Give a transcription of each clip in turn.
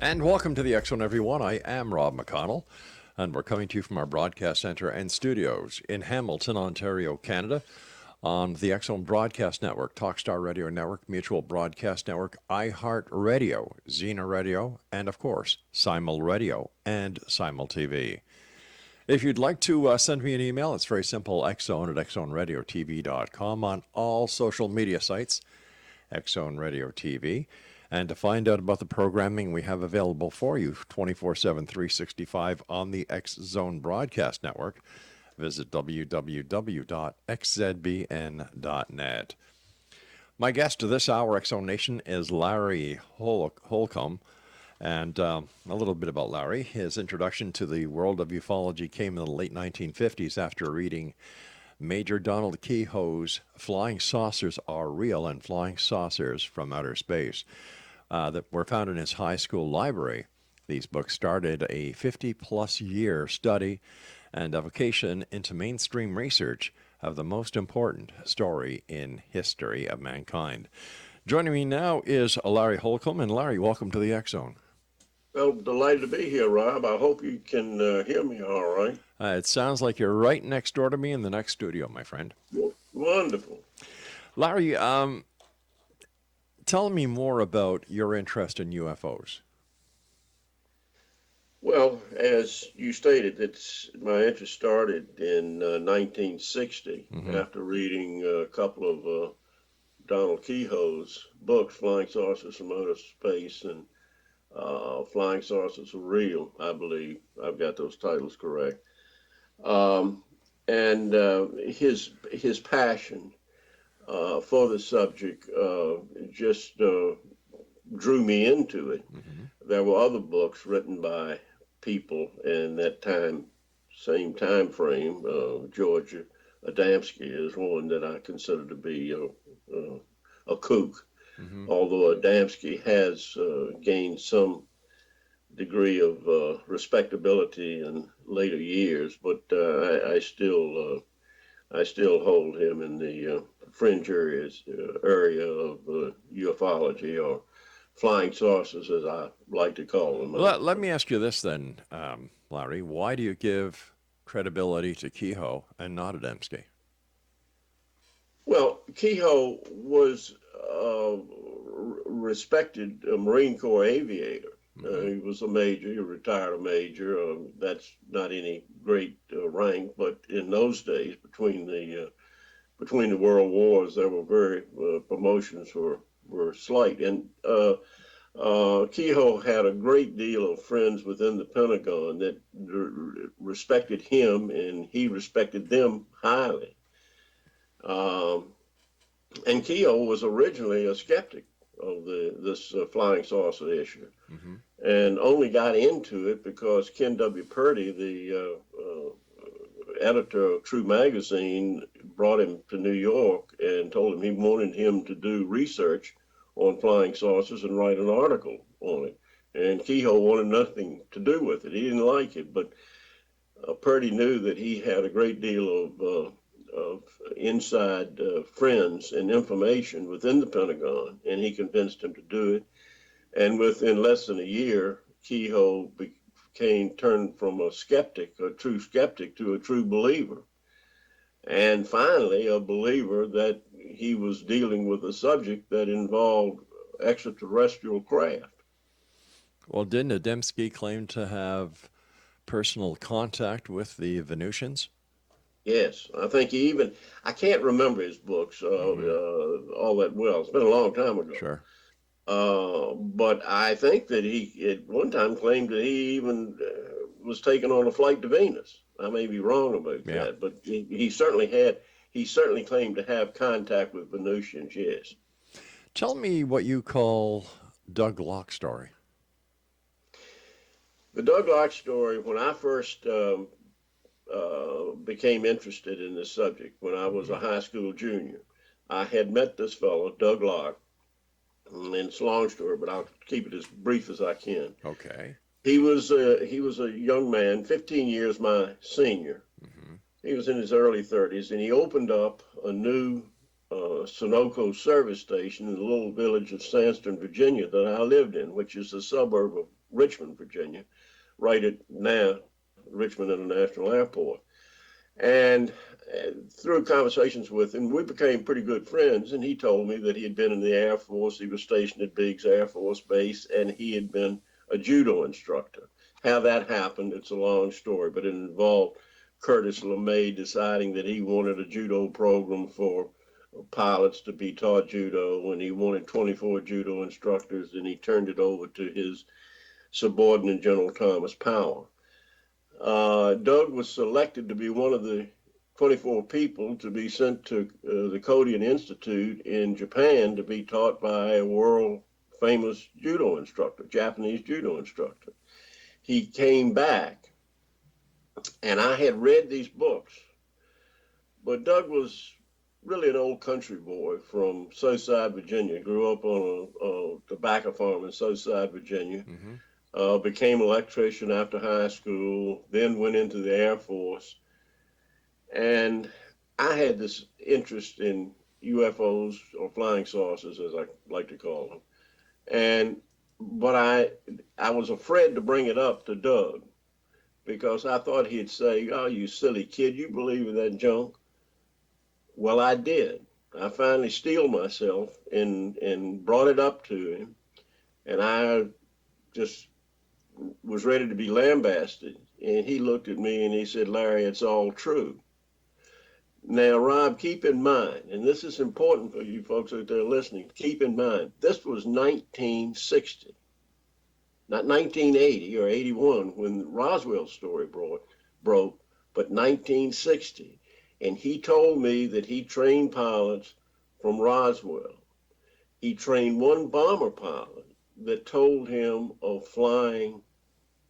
And welcome to the X Zone, everyone. I am Rob McConnell, and we're coming to you from our broadcast center and studios in Hamilton, Ontario, Canada, on the X Zone Broadcast Network, Talkstar Radio Network, Mutual Broadcast Network, iHeart Radio, Xena Radio, and of course, Simul Radio and Simul TV. If you'd like to send me an email, it's very simple, xzone@xzoneradiotv.com, on all social media sites, X Zone Radio TV. And to find out about the programming we have available for you 24/7, 365 on the X Zone Broadcast Network, visit www.xzbn.net. My guest to this hour, X Zone Nation, is Larry Holcombe. And a little bit about Larry. His introduction to the world of ufology came in the late 1950s after reading Major Donald Keyhoe's Flying Saucers Are Real and Flying Saucers from Outer Space that were found in his high school library. These books started a 50-plus year study and avocation into mainstream research of the most important story in history of mankind. Joining me now is Larry Holcombe. And Larry, welcome to the X Zone. Well, delighted to be here, Rob. I hope you can hear me all right. It sounds like you're right next door to me in the next studio, my friend. Wonderful. Larry, tell me more about your interest in UFOs. Well, as you stated, my interest started in 1960 after reading a couple of Donald Keyhoe's books, Flying Saucers from Outer Space and Flying Saucers Are Real, I believe. I've got those titles correct. And his passion for the subject just drew me into it. There were other books written by people in that same time frame. George Adamski is one that I consider to be a kook. Although Adamski has gained some degree of respectability in later years, but I still hold him in the fringe area of ufology, or flying saucers, as I like to call them. Let me ask you this then, Larry. Why do you give credibility to Keyhoe and not Adamski? Well, Keyhoe was a respected Marine Corps aviator. He was a major, he retired a major. That's not any great rank, but in those days, between the world wars, there were promotions were slight. And Keyhoe had a great deal of friends within the Pentagon that respected him, and he respected them highly. And Keyhoe was originally a skeptic of this flying saucer issue, and only got into it because Ken W. Purdy, the editor of True Magazine, brought him to New York and told him he wanted him to do research on flying saucers and write an article on it. And Keyhoe wanted nothing to do with it. He didn't like it, but Purdy knew that he had a great deal of inside friends and information within the Pentagon, and he convinced him to do it. And within less than a year, Keyhoe turned from a true skeptic, to a true believer. And finally, a believer that he was dealing with a subject that involved extraterrestrial craft. Well, didn't Adamski claim to have personal contact with the Venusians? Yes, I think I can't remember his books all that well. It's been a long time ago. Sure. But I think that he at one time claimed that he even was taken on a flight to Venus. I may be wrong about that, but he certainly claimed to have contact with Venusians, yes. Tell me what you call Doug Locke story. The Doug Locke story, when I first became interested in this subject, when I was a high school junior, I had met this fellow, Doug Locke, and it's a long story, but I'll keep it as brief as I can. Okay. He was a young man, 15 years my senior. He was in his early 30s, and he opened up a new Sunoco service station in the little village of Sandston, Virginia, that I lived in, which is a suburb of Richmond, Virginia, right at now Richmond International Airport. And through conversations with him, we became pretty good friends. And he told me that he had been in the Air Force. He was stationed at Biggs Air Force Base, and he had been a judo instructor. How that happened, it's a long story, but it involved Curtis LeMay deciding that he wanted a judo program for pilots to be taught judo, and he wanted 24 judo instructors, and he turned it over to his subordinate, General Thomas Power. Doug was selected to be one of the 24 people to be sent to the Kodokan Institute in Japan to be taught by a world famous judo instructor, Japanese judo instructor. He came back, and I had read these books, but Doug was really an old country boy from Southside, Virginia. Grew up on a tobacco farm in Southside, Virginia. Became an electrician after high school, then went into the Air Force. And I had this interest in UFOs, or flying saucers, as I like to call them. But I was afraid to bring it up to Doug, because I thought he'd say, "Oh, you silly kid, you believe in that junk?" Well, I did. I finally steeled myself and brought it up to him, and I just was ready to be lambasted. And he looked at me and he said, "Larry, it's all true." Now, Rob, keep in mind, and this is important for you folks out there listening, keep in mind, this was 1960, not 1980 or 81 when the Roswell story broke, but 1960. And he told me that he trained pilots from Roswell. He trained one bomber pilot that told him of flying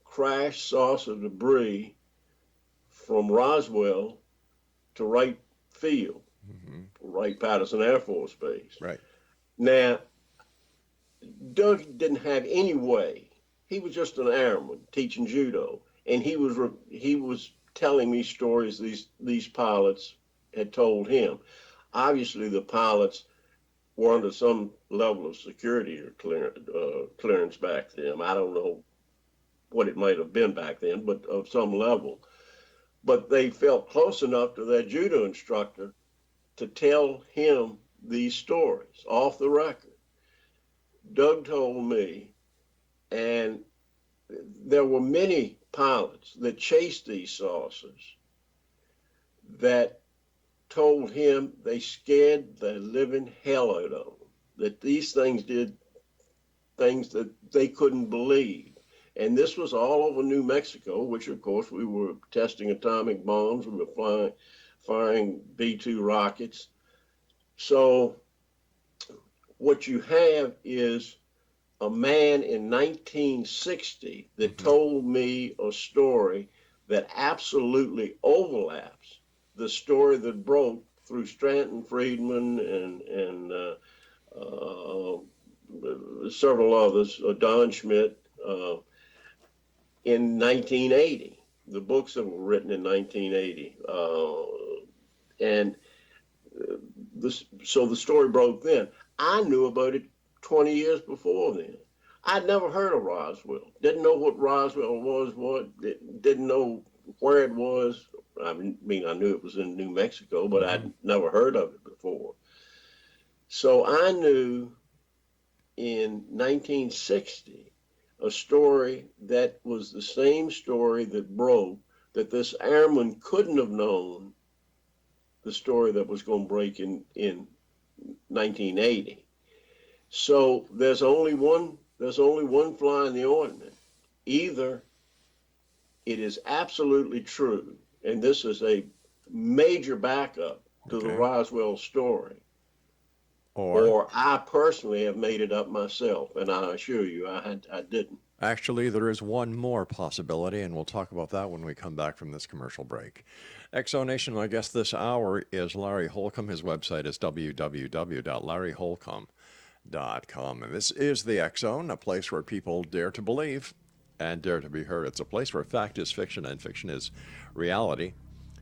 crash saucer debris from Roswell to Wright Field, Wright-Patterson Air Force Base. Right. Now, Doug didn't have any way. He was just an airman teaching judo, and he was telling me stories these pilots had told him. Obviously, the pilots were under some level of security or clearance back then. I don't know what it might have been back then, but of some level. But they felt close enough to their judo instructor to tell him these stories off the record. Doug told me, and there were many pilots that chased these saucers that told him they scared the living hell out of them, that these things did things that they couldn't believe. And this was all over New Mexico, which of course we were testing atomic bombs, we were firing B-2 rockets. So what you have is a man in 1960 that told me a story that absolutely overlaps the story that broke through Stanton Friedman and several others, Don Schmidt, in 1980, the books that were written in 1980. So the story broke then. I knew about it 20 years before then. I'd never heard of Roswell. Didn't know what Roswell was, didn't know where it was. I mean, I knew it was in New Mexico, but I'd never heard of it before. So I knew in 1960 a story that was the same story that broke, that this airman couldn't have known the story that was going to break in 1980. So there's only one fly in the ointment. Either it is absolutely true, and this is a major backup to the Roswell story, or I personally have made it up myself, and I assure you I didn't. Actually, there is one more possibility, and we'll talk about that when we come back from this commercial break. Exonation, my guest this hour is Larry Holcombe. His website is www.larryholcombe.com. And this is the X Zone, a place where people dare to believe and dare to be heard. It's a place where fact is fiction and fiction is reality.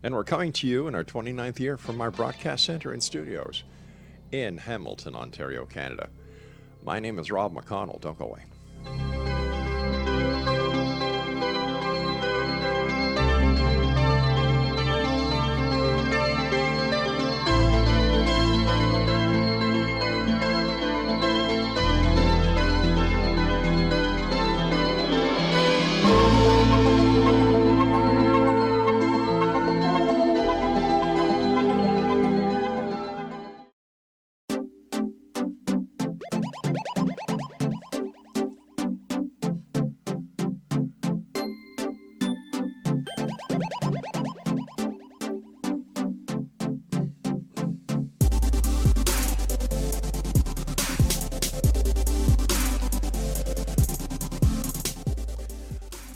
And we're coming to you in our 29th year from our broadcast center and studios in Hamilton, Ontario, Canada. My name is Rob McConnell. Don't go away.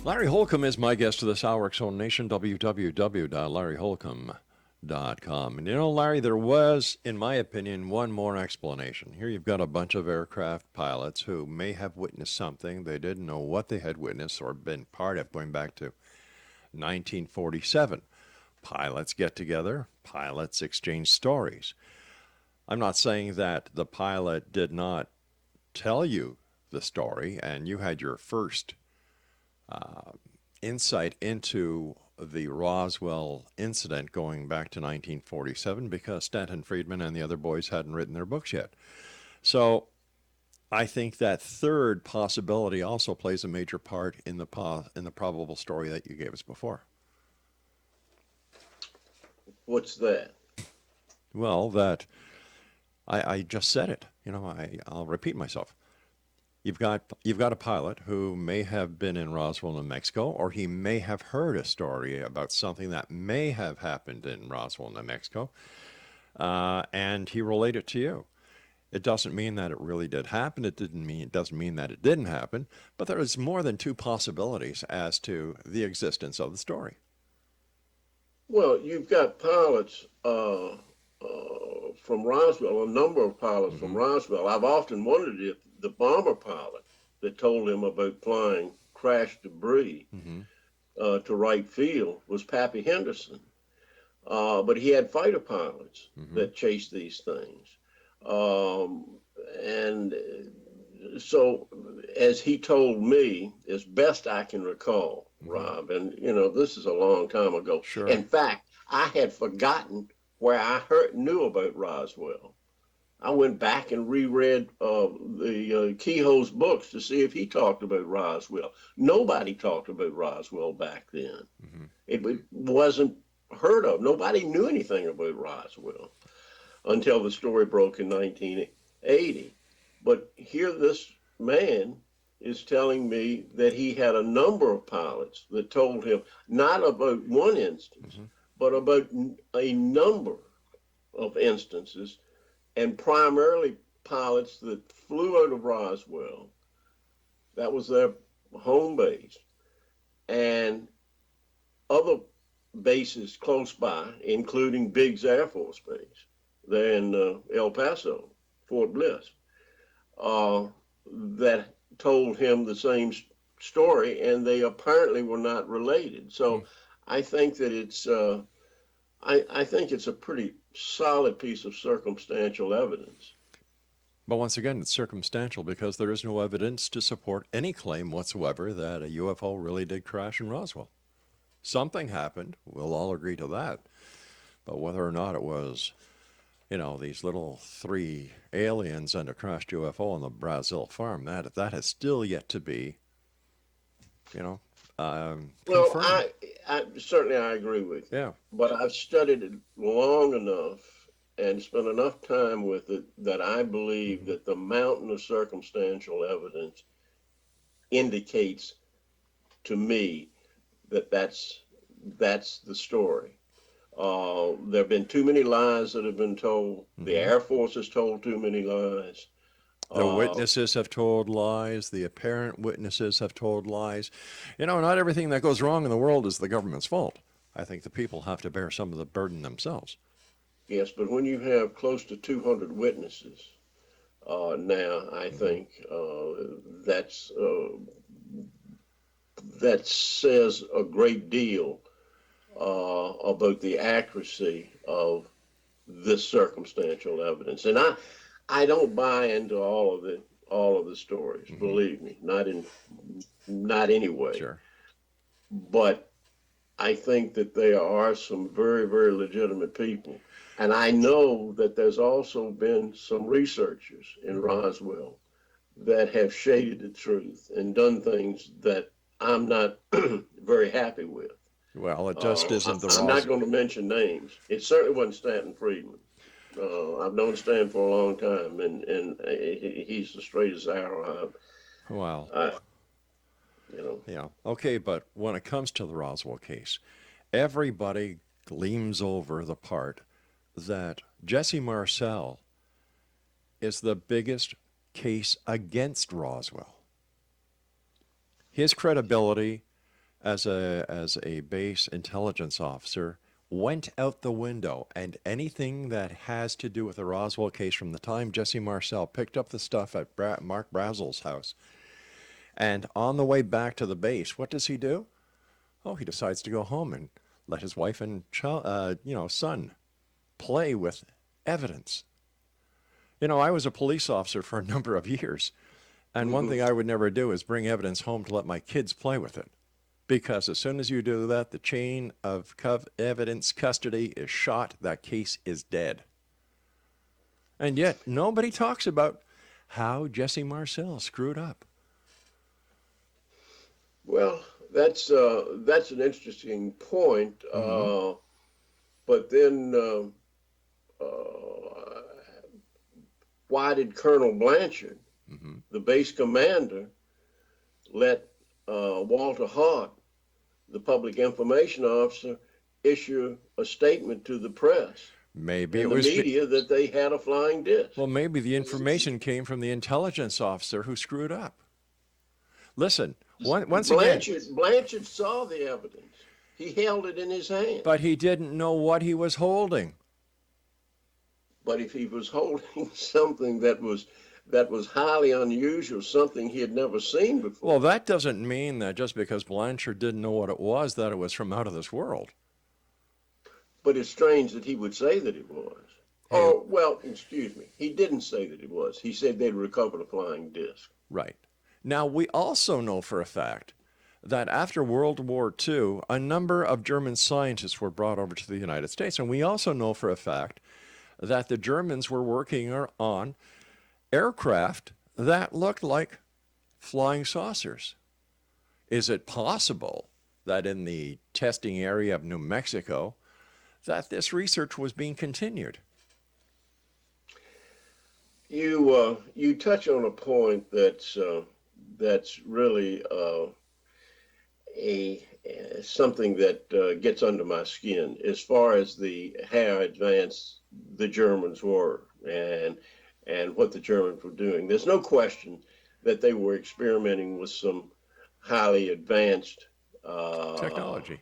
Larry Holcombe is my guest this hour, X Zone Nation, www.larryholcombe.com. And you know, Larry, there was, in my opinion, one more explanation. Here you've got a bunch of aircraft pilots who may have witnessed something they didn't know what they had witnessed or been part of, going back to 1947. Pilots get together, pilots exchange stories. I'm not saying that the pilot did not tell you the story and you had your first insight into the Roswell incident going back to 1947 because Stanton Friedman and the other boys hadn't written their books yet. So I think that third possibility also plays a major part in the probable story that you gave us before. What's that? Well, that I just said it. You know, I'll repeat myself. You've got a pilot who may have been in Roswell, New Mexico, or he may have heard a story about something that may have happened in Roswell, New Mexico, and he relayed it to you. It doesn't mean that it really did happen. It doesn't mean that it didn't happen, but there is more than two possibilities as to the existence of the story. Well, you've got pilots from Roswell, a number of pilots from Roswell. I've often wondered if the bomber pilot that told him about flying crash debris to right field was Pappy Henderson. But he had fighter pilots that chased these things. And so, as he told me, as best I can recall, Rob, and you know, this is a long time ago. Sure. In fact, I had forgotten where I knew about Roswell. I went back and reread the Keyhoe's books to see if he talked about Roswell. Nobody talked about Roswell back then. It wasn't heard of. Nobody knew anything about Roswell until the story broke in 1980. But here this man is telling me that he had a number of pilots that told him not about one instance, but about a number of instances, and primarily pilots that flew out of Roswell. That was their home base. And other bases close by, including Biggs Air Force Base there in El Paso, Fort Bliss, that told him the same story, and they apparently were not related. So I think that it's I think it's a pretty solid piece of circumstantial evidence. But once again, it's circumstantial because there is no evidence to support any claim whatsoever that a UFO really did crash in Roswell. Something happened. We'll all agree to that. But whether or not it was, you know, these little three aliens and a crashed UFO on the Brazil farm, that has still yet to be, you know, well, confirmed. I certainly I agree with you. Yeah. But I've studied it long enough and spent enough time with it that I believe that the mountain of circumstantial evidence indicates to me that that's the story. There have been too many lies that have been told. The Air Force has told too many lies. The witnesses have told lies. The apparent witnesses have told lies. You know, not everything that goes wrong in the world is the government's fault. I think the people have to bear some of the burden themselves. Yes, but when you have close to 200 witnesses now, I think that says a great deal about the accuracy of this circumstantial evidence. And I don't buy into all of the stories, believe me, not anyway. Sure. But I think that there are some very, very legitimate people. And I know that there's also been some researchers in Roswell that have shaded the truth and done things that I'm not very happy with. Well, it just isn't the I'm not going to mention names. It certainly wasn't Stanton Friedman. I've known Stan for a long time, and he's the straightest arrow. Well, you know. yeah. Okay, but when it comes to the Roswell case, everybody gleams over the part that Jesse Marcel is the biggest case against Roswell. His credibility as a base intelligence officer went out the window, and anything that has to do with the Roswell case from the time Jesse Marcel picked up the stuff at Mark Brazel's house, and on the way back to the base, what does he do? Oh, he decides to go home and let his wife and son play with evidence. You know, I was a police officer for a number of years, and one thing I would never do is bring evidence home to let my kids play with it. Because as soon as you do that, the chain of evidence custody is shot. That case is dead. And yet, nobody talks about how Jesse Marcel screwed up. Well, that's an interesting point. But then, why did Colonel Blanchard, the base commander, let Walter Hart, the public information officer, issue a statement to the press Maybe and it was the media that they had a flying disc? Well, maybe the information came from the intelligence officer who screwed up. Listen, once again, Blanchard saw the evidence. He held it in his hand. but he didn't know what he was holding. But if he was holding something that was highly unusual, something he had never seen before. Well, that doesn't mean that just because Blanchard didn't know what it was, that it was from out of this world. But it's strange that he would say that it was. Hey. Oh, well, excuse me. He didn't say that it was. He said they'd recovered a flying disc. Right. Now, we also know for a fact that after World War II, a number of German scientists were brought over to the United States. And we also know for a fact that the Germans were working on aircraft that looked like flying saucers. Is it possible that in the testing area of New Mexico that this research was being continued? You touch on a point that's really something that gets under my skin as far as how advanced the Germans were and what the Germans were doing. There's no question that they were experimenting with some highly advanced Technology,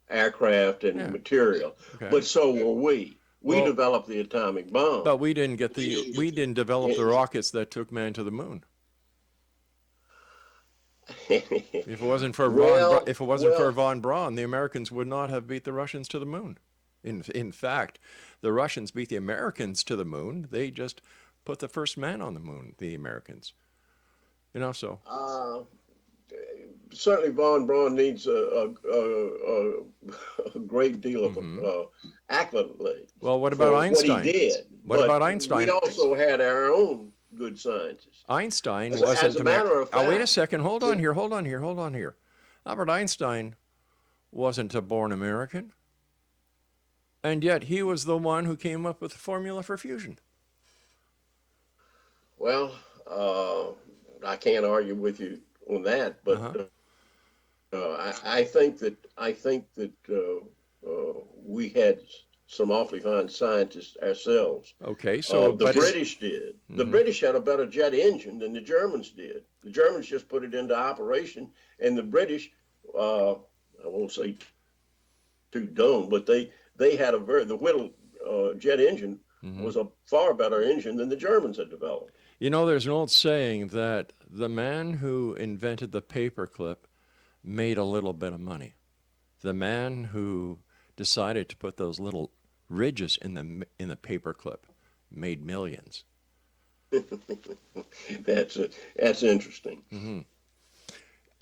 aircraft and material, but so were we. We developed the atomic bomb, but we didn't develop the rockets that took man to the moon. If it wasn't for von Braun, the Americans would not have beat the Russians to the moon. In fact, the Russians beat the Americans to the moon. They just put the first man on the moon, the Americans. So. Certainly von Braun needs a great deal of accolade. Well, what about Einstein? What he did. What about Einstein? We also had our own good scientists. Einstein wasn't. As a matter of fact. Oh, wait a second. Hold on here. Albert Einstein wasn't a born American. And yet he was the one who came up with the formula for fusion. Well, I can't argue with you on that, but I think that we had some awfully fine scientists ourselves. Okay, so the British did. The British had a better jet engine than the Germans did. The Germans just put it into operation, and the British, I won't say too dumb, but they had the Whittle jet engine was a far better engine than the Germans had developed. There's an old saying that the man who invented the paperclip made a little bit of money. The man who decided to put those little ridges in the paperclip made millions. That's interesting. Mm-hmm.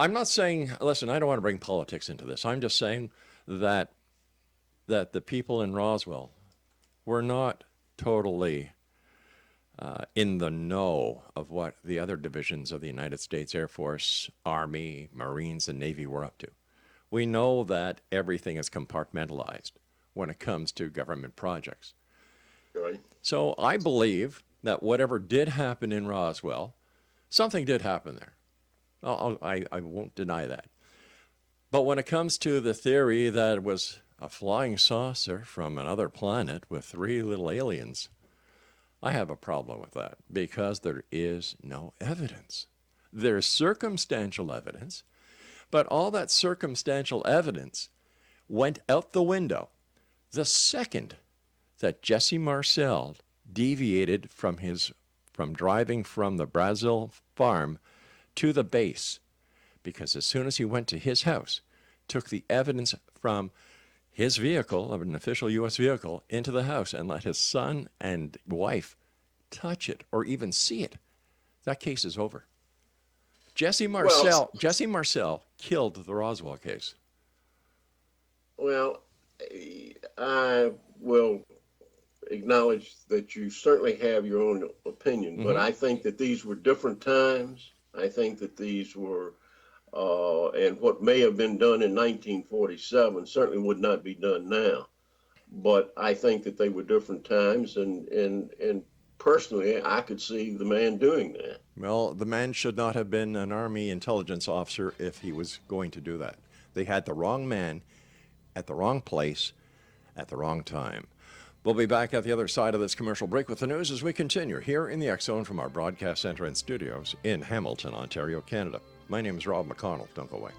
I'm not saying, listen, I don't want to bring politics into this. I'm just saying that the people in Roswell were not totally in the know of what the other divisions of the United States Air Force, Army, Marines, and Navy were up to. We know that everything is compartmentalized when it comes to government projects. Right. So I believe that whatever did happen in Roswell, something did happen there. I won't deny that. But when it comes to the theory that it was a flying saucer from another planet with 3 little aliens, I have a problem with that because there is no evidence. There's circumstantial evidence, But all that circumstantial evidence went out the window the second that Jesse Marcel deviated from driving from the Brazil farm to the base. Because as soon as he went to his house, took the evidence from his vehicle, of an official U.S. vehicle, into the house and let his son and wife touch it or even see it, that case is over. Jesse Marcel killed the Roswell case. Well, I will acknowledge that you certainly have your own opinion, but I think that these were different times. I think that these were, and what may have been done in 1947 certainly would not be done now. But I think that they were different times, and personally, I could see the man doing that. Well, the man should not have been an Army intelligence officer if he was going to do that. They had the wrong man at the wrong place at the wrong time. We'll be back at the other side of this commercial break with the news as we continue here in the X Zone from our broadcast center and studios in Hamilton, Ontario, Canada. My name is Rob McConnell. Don't go away.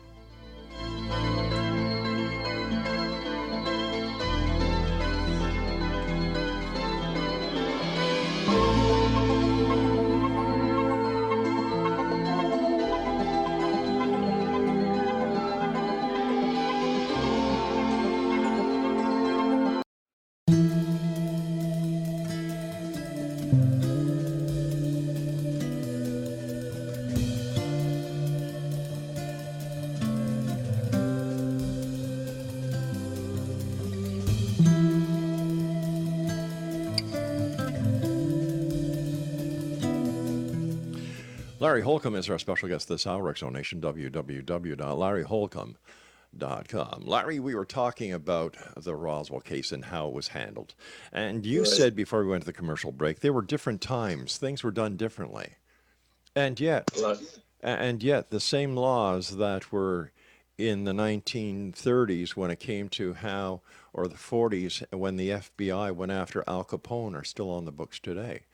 Larry Holcombe is our special guest this hour, Exonation, www.larryholcombe.com. Larry, we were talking about the Roswell case and how it was handled. And you said before we went to the commercial break, there were different times. Things were done differently. And yet the same laws that were in the 1930s when it came to how, or the 40s when the FBI went after Al Capone are still on the books today.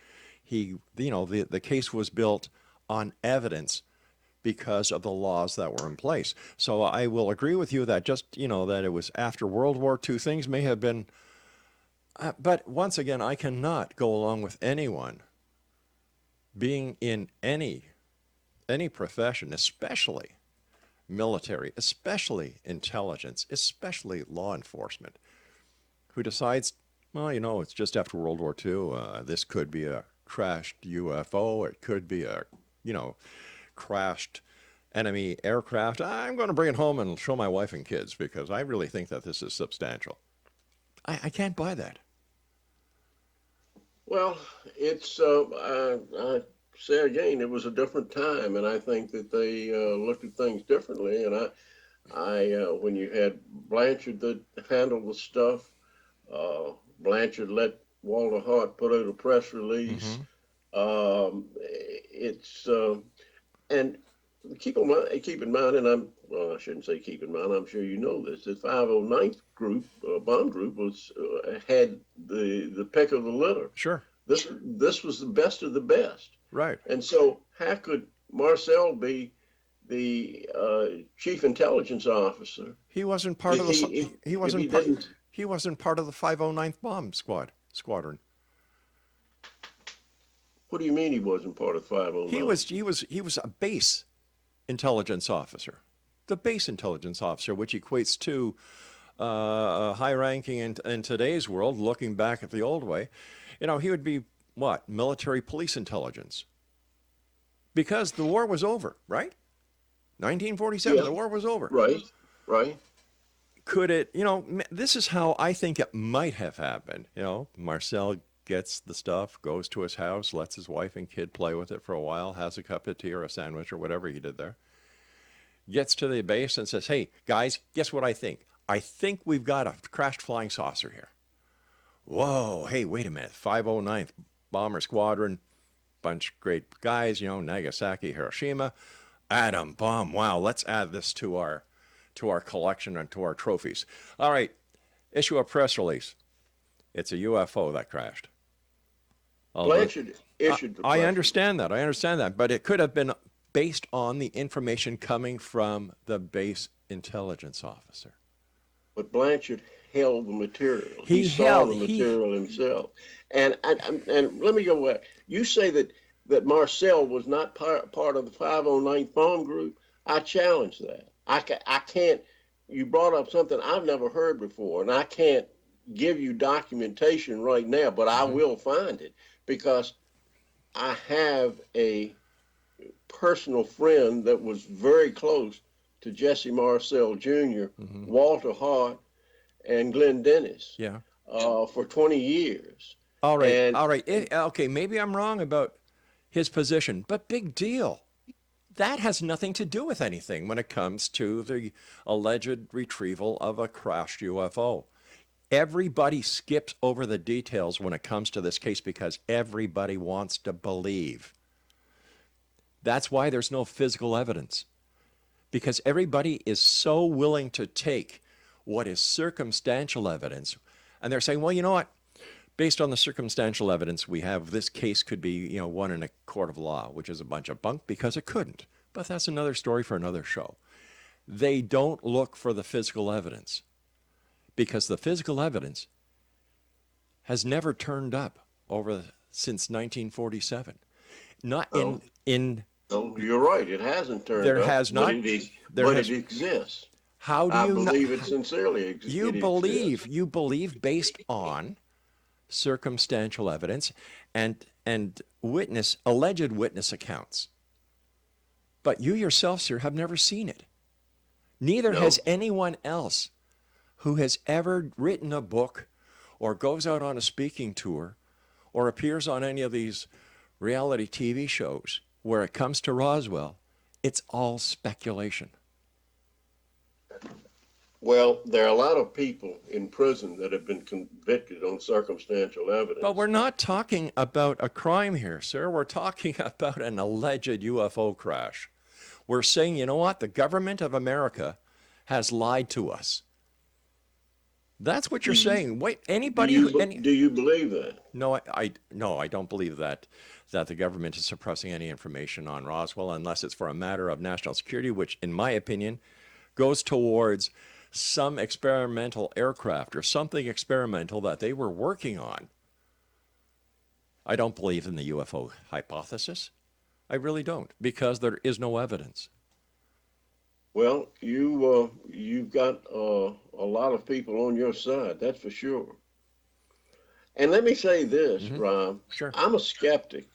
The case was built on evidence because of the laws that were in place. So I will agree with you that that it was after World War II, things may have been, but once again, I cannot go along with anyone being in any profession, especially military, especially intelligence, especially law enforcement, who decides, well, it's just after World War II, this could be a crashed UFO, it could be a crashed enemy aircraft. I'm going to bring it home and show my wife and kids because I really think that this is substantial. I can't buy that. Well, it's, I say again, it was a different time, and I think that they looked at things differently. And when you had Blanchard that handled the stuff, Blanchard let Walter Hart put out a press release. And keep in mind, and I shouldn't say keep in mind, I'm sure you know this, the 509th group, bomb group, had the pick of the litter. Sure. This was the best of the best. Right. And so how could Marcel be the chief intelligence officer? He wasn't part of the he wasn't part of the 509th bomb squadron. What do you mean he wasn't part of 509? He was a base intelligence officer. The base intelligence officer, which equates to a high ranking in today's world, looking back at the old way. He would be what? Military police intelligence. Because the war was over, right? 1947, the war was over. Right. Could it, this is how I think it might have happened. Marcel gets the stuff, goes to his house, lets his wife and kid play with it for a while, has a cup of tea or a sandwich or whatever he did there, gets to the base and says, hey, guys, guess what I think? I think we've got a crashed flying saucer here. Whoa, hey, wait a minute, 509th Bomber Squadron, bunch of great guys, Nagasaki, Hiroshima, atom bomb, wow, let's add this to our collection and to our trophies. All right, issue a press release. It's a UFO that crashed. Blanchard issued the press I understand that, but it could have been based on the information coming from the base intelligence officer. But Blanchard held the material. He saw held the material himself. And let me go back. You say that Marcel was not part of the 509th Bomb Group. I challenge that. I can't. You brought up something I've never heard before, and I can't give you documentation right now, but I will find it, because I have a personal friend that was very close to Jesse Marcel Jr., Walter Hart, and Glenn Dennis. Yeah. For 20 years. All right. All right. Okay. Maybe I'm wrong about his position, but big deal. That has nothing to do with anything when it comes to the alleged retrieval of a crashed UFO. Everybody skips over the details when it comes to this case because everybody wants to believe. That's why there's no physical evidence, because everybody is so willing to take what is circumstantial evidence, and they're saying, well, you know what? Based on the circumstantial evidence we have, this case could be, won in a court of law, which is a bunch of bunk because it couldn't. But that's another story for another show. They don't look for the physical evidence because the physical evidence has never turned up since 1947. Not in. Oh, you're right. It hasn't turned up. There has not. But it exists. How do I you believe it sincerely. You believe based on circumstantial evidence and alleged witness accounts. But you yourself, sir, have never seen it. Neither has anyone else who has ever written a book or goes out on a speaking tour or appears on any of these reality TV shows. Where it comes to Roswell, it's all speculation. Well, there are a lot of people in prison that have been convicted on circumstantial evidence. But we're not talking about a crime here, sir. We're talking about an alleged UFO crash. We're saying, you know what? The government of America has lied to us. That's what you're saying. Wait, anybody? Do you believe that? No, I don't believe that the government is suppressing any information on Roswell unless it's for a matter of national security, which, in my opinion, goes towards some experimental aircraft or something experimental that they were working on. I don't believe in the UFO hypothesis. I really don't, because there is no evidence. Well, you've got a lot of people on your side, that's for sure. And let me say this, Ron. Sure. I'm a skeptic.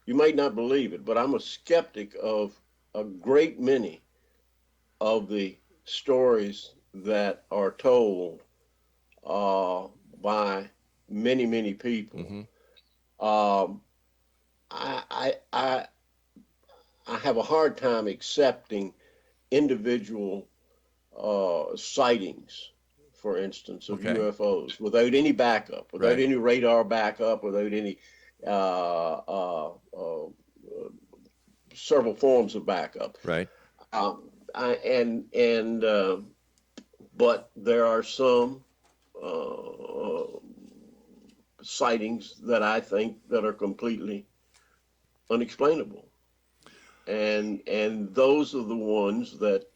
You might not believe it, but I'm a skeptic of a great many of the stories that are told by many, many people. I have a hard time accepting individual sightings, for instance, of UFOs without any backup, without any radar backup, without any several forms of backup. Right. But there are some sightings that I think that are completely unexplainable. And those are the ones that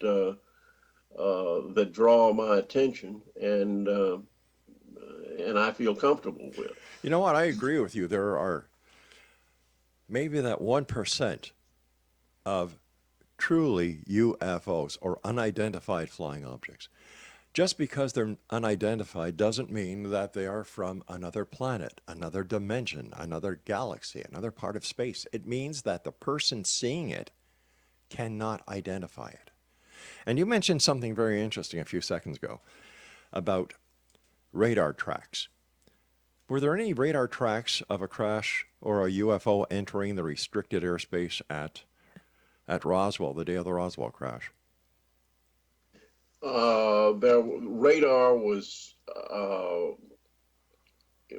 that draw my attention and I feel comfortable with. You know what? I agree with you. There are maybe that 1% of truly UFOs or unidentified flying objects. Just because they're unidentified doesn't mean that they are from another planet, another dimension, another galaxy, another part of space. It means that the person seeing it cannot identify it. And you mentioned something very interesting a few seconds ago about radar tracks. Were there any radar tracks of a crash or a UFO entering the restricted airspace at Roswell, the day of the Roswell crash? The radar was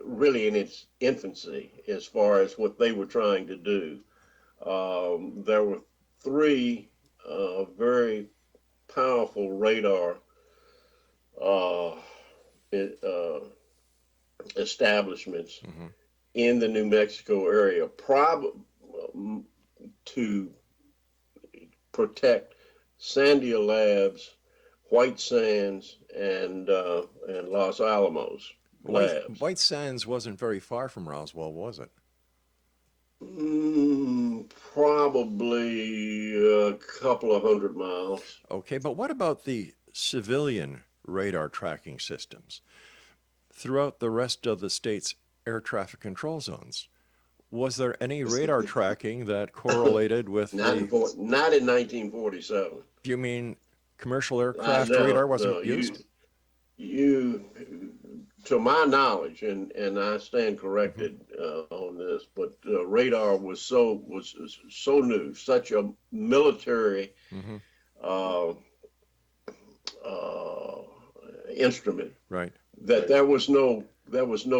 really in its infancy as far as what they were trying to do. There were three very powerful radar establishments in the New Mexico area, probably to protect Sandia Labs, White Sands, and Los Alamos labs. White Sands wasn't very far from Roswell, was it? Probably a couple of 100 miles. Okay, but what about the civilian radar tracking systems throughout the rest of the state's air traffic control zones? Was there any radar tracking that correlated with not in 1947. You mean commercial aircraft radar wasn't used? You, to my knowledge, and I stand corrected on this, but radar was so new, such a military instrument, right? That there was no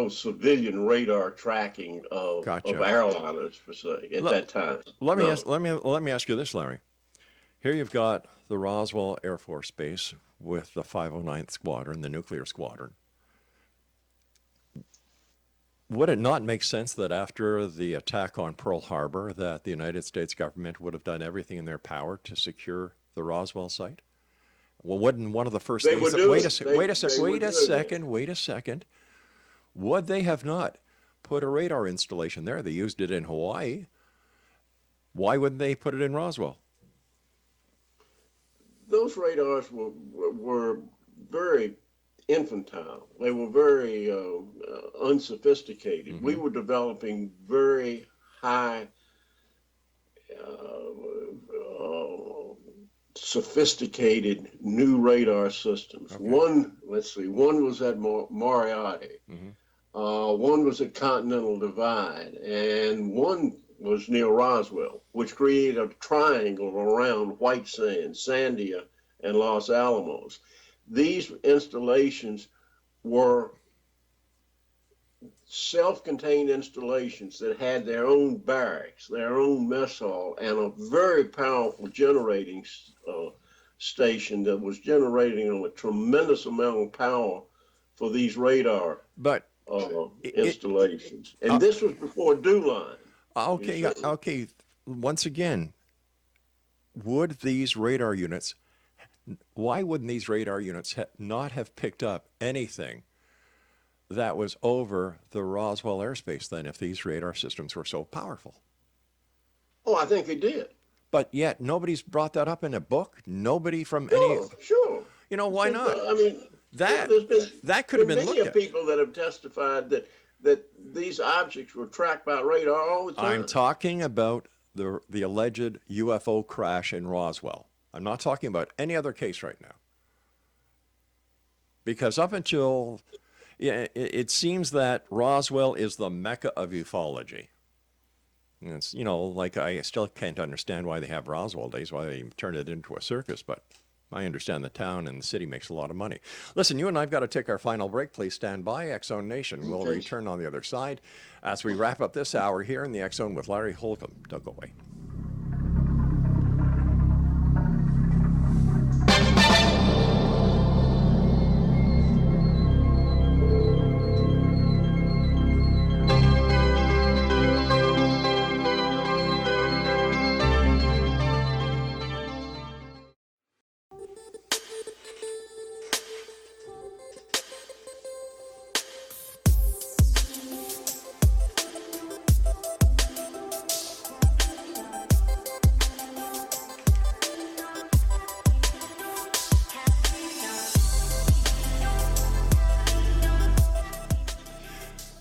civilian radar tracking of airliners per se at that time. Let me ask you this, Larry. Here you've got the Roswell Air Force Base with the 509th Squadron, the nuclear squadron. Would it not make sense that after the attack on Pearl Harbor that the United States government would have done everything in their power to secure the Roswell site? Well, wouldn't one of the first things that, wait a second. Would they have not put a radar installation there? They used it in Hawaii. Why wouldn't they put it in Roswell? Those radars were very infantile. They were very unsophisticated. We were developing very high, sophisticated new radar systems. Okay. One was at Moriarty. One was at Continental Divide, and one was near Roswell, which created a triangle around White Sands, Sandia, and Los Alamos. These installations were self-contained installations that had their own barracks, their own mess hall, and a very powerful generating station that was generating a tremendous amount of power for these radar installations. And this was before DuLine. Okay. Once again, why wouldn't these radar units not have picked up anything that was over the Roswell airspace then if these radar systems were so powerful? Oh, I think they did. But yet nobody's brought that up in a book. Nobody from any. Sure. You know, why not? I mean, that could have been looked at. Many people that have testified that these objects were tracked by radar all the time. I'm talking about the alleged UFO crash in Roswell. I'm not talking about any other case right now. Because up until, it seems that Roswell is the mecca of ufology. And it's, like I still can't understand why they have Roswell days, why they turn it into a circus, but I understand the town and the city makes a lot of money. Listen, you and I've got to take our final break. Please stand by. X-Zone Nation will return on the other side as we wrap up this hour here in the X-Zone with Larry Holcombe. Don't go away.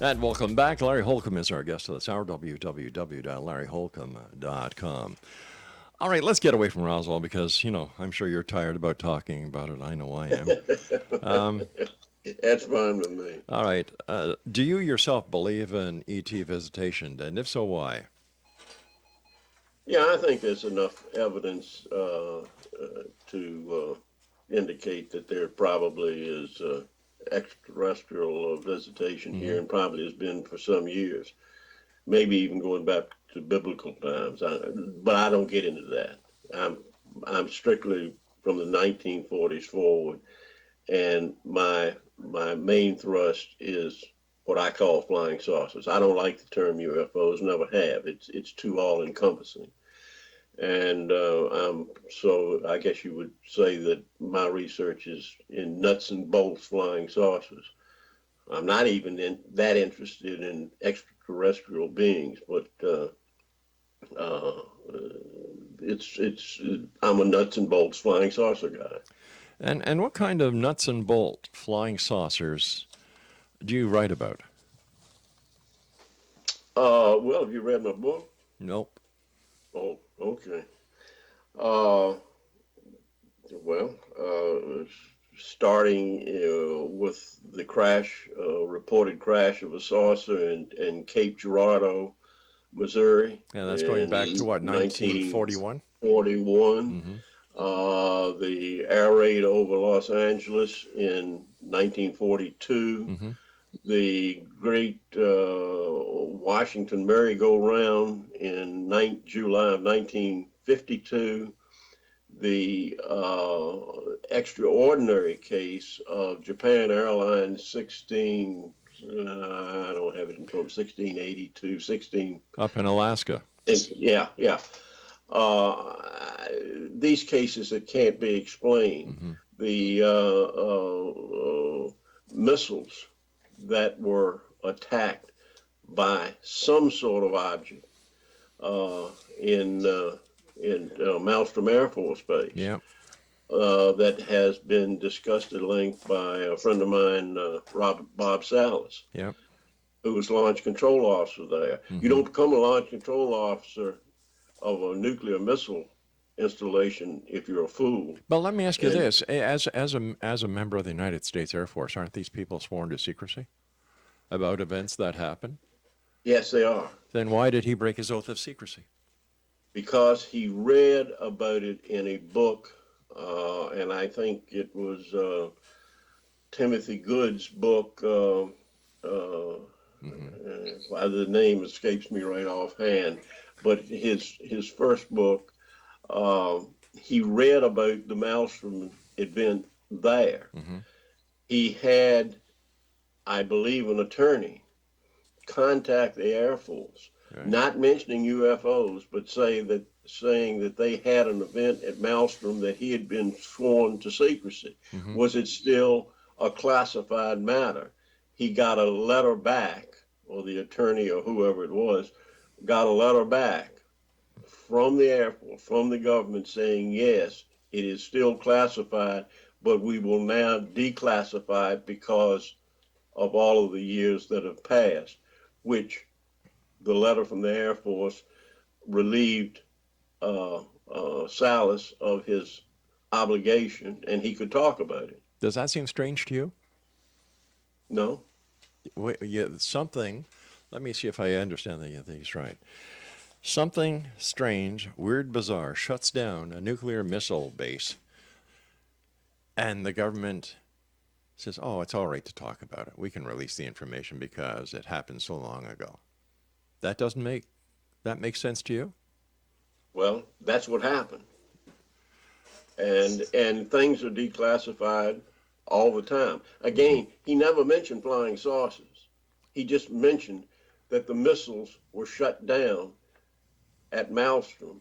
And welcome back. Larry Holcombe is our guest of this hour, www.larryholcombe.com. All right, let's get away from Roswell because, I'm sure you're tired about talking about it. I know I am. That's fine with me. All right. Do you yourself believe in ET visitation? And if so, why? Yeah, I think there's enough evidence to indicate that there probably is extraterrestrial visitation here, and probably has been for some years, maybe even going back to biblical times. But I don't get into that. I'm strictly from the 1940s forward, and my main thrust is what I call flying saucers. I don't like the term UFOs, never have. It's too all-encompassing. And so I guess you would say that my research is in nuts and bolts flying saucers. I'm not even that interested in extraterrestrial beings, but I'm a nuts and bolts flying saucer guy. And what kind of nuts and bolt flying saucers do you write about? Well, have you read my book? Nope. Oh, okay. Uh, Starting with the reported crash of a saucer in Cape Girardeau, Missouri. Yeah, that's going back to what, 1941? 1941. The air raid over Los Angeles in 1942. The great Washington merry-go-round in July of 1952. The extraordinary case of Japan Airlines 16, I don't have it in front, 1682, 16. Up in Alaska. Yeah. These cases that can't be explained. The missiles that were attacked by some sort of object in Malmstrom Air Force Base. Yeah. That has been discussed at length by a friend of mine, Bob Salas, Yeah. who was launch control officer there. You don't become a launch control officer of a nuclear missile installation if you're a fool. But let me ask you this: as a member of the United States Air Force, aren't these people sworn to secrecy about events that happen? Yes, they are. Then why did he break his oath of secrecy? Because he read about it in a book, and I think it was Timothy Good's book. The name escapes me right offhand, but his first book, he read about the Malmstrom event there. He had, I believe, an attorney contact the Air Force. Right. Not mentioning UFOs, but saying that they had an event at Malmstrom that he had been sworn to secrecy. Was it still a classified matter? He got a letter back, or the attorney or whoever it was, got a letter back from the Air Force, from the government, saying, yes, it is still classified, but we will now declassify it because of all of the years that have passed, which the letter from the Air Force relieved Salas of his obligation, and he could talk about it. Does that seem strange to you? No. Wait, yeah, something, let me see if I understand these right. Something strange, weird, bizarre shuts down a nuclear missile base, and the government says, oh, it's all right to talk about it. We can release the information because it happened so long ago. That makes sense to you? Well, that's what happened. And things are declassified all the time. Again, he never mentioned flying saucers. He just mentioned that the missiles were shut down at Malmstrom,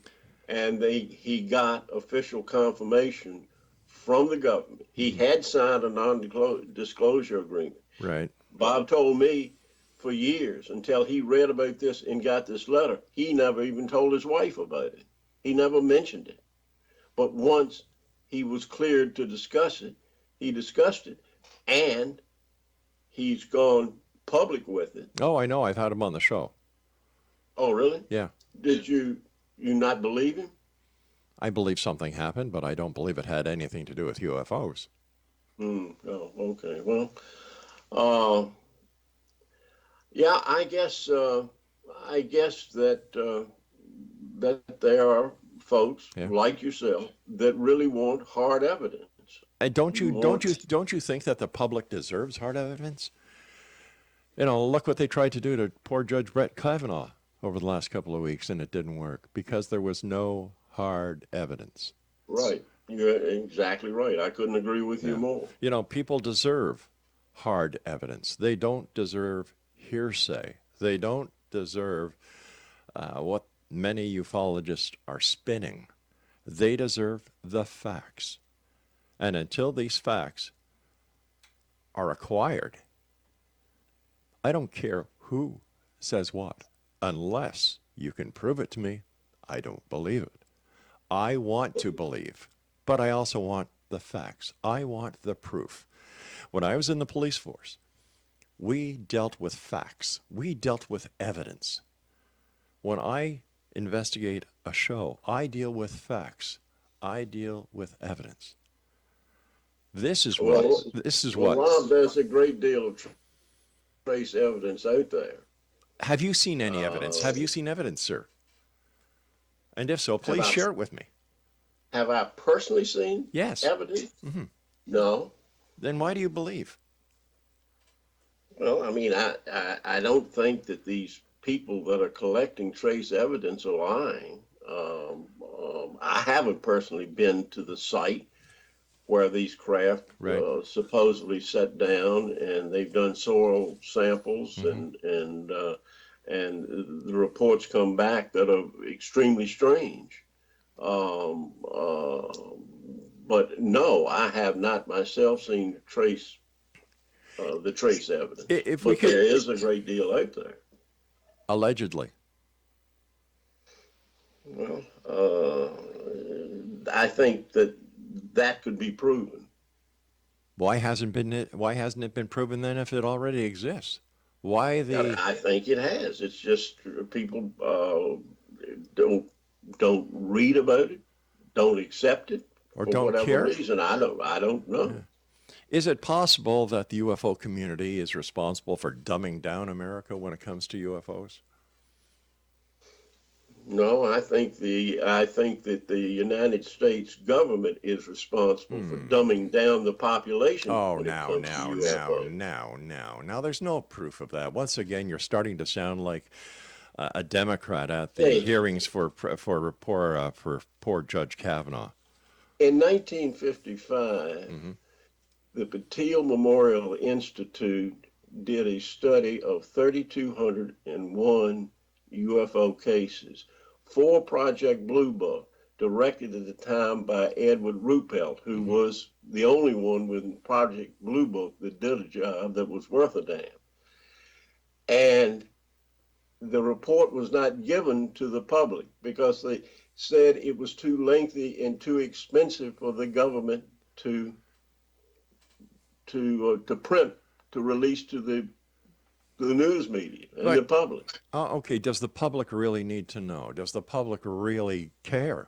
and he got official confirmation from the government. He had signed a non-disclosure agreement. Right. Bob told me for years, until he read about this and got this letter, he never even told his wife about it. He never mentioned it. But once he was cleared to discuss it, he discussed it, and he's gone public with it. Oh, I know. I've had him on the show. Oh, really? Yeah. Did you not believe him? I believe something happened, but I don't believe it had anything to do with UFOs. Oh, okay. Well, yeah, I guess that there are folks like yourself that really want hard evidence. And don't you think that the public deserves hard evidence? You know, look what they tried to do to poor Judge Brett Kavanaugh over the last couple of weeks, and it didn't work because there was no hard evidence. Right. You're exactly right. I couldn't agree with you more. You know, people deserve hard evidence. They don't deserve hearsay. They don't deserve what many ufologists are spinning. They deserve the facts. And until these facts are acquired, I don't care who says what. Unless you can prove it to me, I don't believe it. I want to believe, but I also want the facts. I want the proof. When I was in the police force, we dealt with facts. We dealt with evidence. When I investigate a show, I deal with facts. I deal with evidence. This is what. Rob, there's a great deal of trace evidence out there. Have you seen any evidence? Have you seen evidence, sir? And if so, please share it with me. Have I personally seen evidence? Mm-hmm. No. Then why do you believe? Well, I mean, I don't think that these people that are collecting trace evidence are lying. I haven't personally been to the site where these craft supposedly set down, and they've done soil samples, and the reports come back that are extremely strange. But no, I have not myself seen the trace evidence. There is a great deal out there. Allegedly. Well, I think that could be proven. Why hasn't it been proven then if it already exists? I think it has. It's just people don't read about it, don't accept it, or for don't whatever care. Reason. I don't know. Yeah. Is it possible that the UFO community is responsible for dumbing down America when it comes to UFOs? No, I think that the United States government is responsible for dumbing down the population. Oh, now, there's no proof of that. Once again, you're starting to sound like a Democrat at the hearings for poor Judge Kavanaugh. In 1955, the Patil Memorial Institute did a study of 3,201 UFO cases for Project Blue Book, directed at the time by Edward Ruppelt, who was the only one with Project Blue Book that did a job that was worth a damn. And the report was not given to the public because they said it was too lengthy and too expensive for the government to print, to release to the news media and the public. Okay, does the public really need to know? Does the public really care?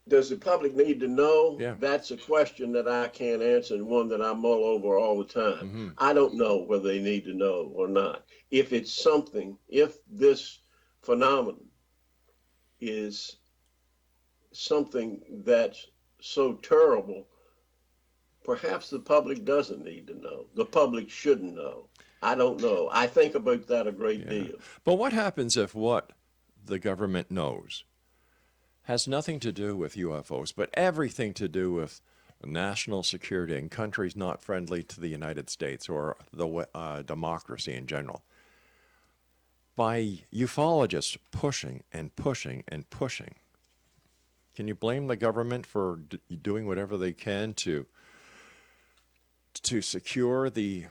Does the public need to know? Yeah. That's a question that I can't answer, and one that I mull over all the time. I don't know whether they need to know or not. If this phenomenon is something that's so terrible, perhaps the public doesn't need to know. The public shouldn't know. I don't know. I think about that a great deal. But what happens if what the government knows has nothing to do with UFOs, but everything to do with national security and countries not friendly to the United States or the democracy in general? By ufologists pushing and pushing and pushing, can you blame the government for doing whatever they can to secure the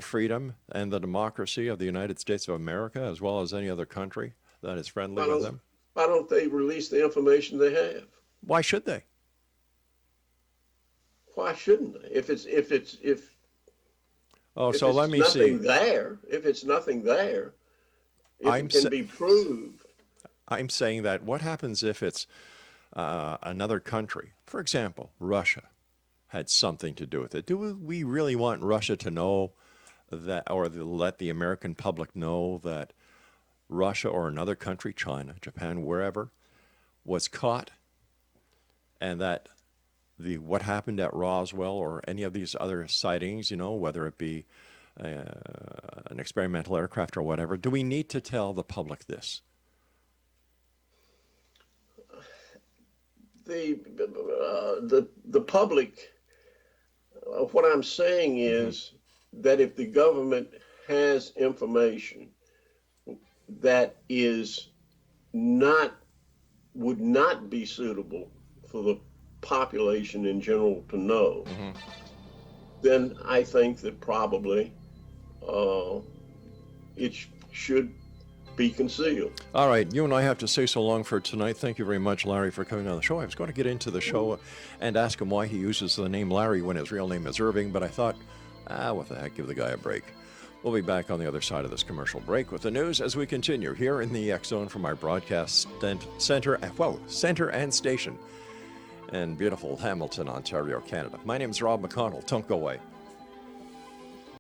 freedom and the democracy of the United States of America, as well as any other country that is friendly with them? Why don't they release the information they have? Why should they? Why shouldn't they? If it's nothing there, if it can be proved. I'm saying that what happens if it's another country, for example, Russia, had something to do with it? Do we really want Russia to know that, or let the American public know that Russia or another country, China, Japan, wherever, was caught, and that what happened at Roswell or any of these other sightings, whether it be an experimental aircraft or whatever, do we need to tell the public this? The public, what I'm saying is that if the government has information that would not be suitable for the population in general to know, then I think that probably it should be concealed. All right, you and I have to say so long for tonight. Thank you very much, Larry, for coming on the show. I was going to get into the show and ask him why he uses the name Larry when his real name is Irving, but I thought, what the heck, give the guy a break. We'll be back on the other side of this commercial break with the news as we continue here in the X Zone from our broadcast center and station in beautiful Hamilton, Ontario, Canada. My name is Rob McConnell. Don't go away.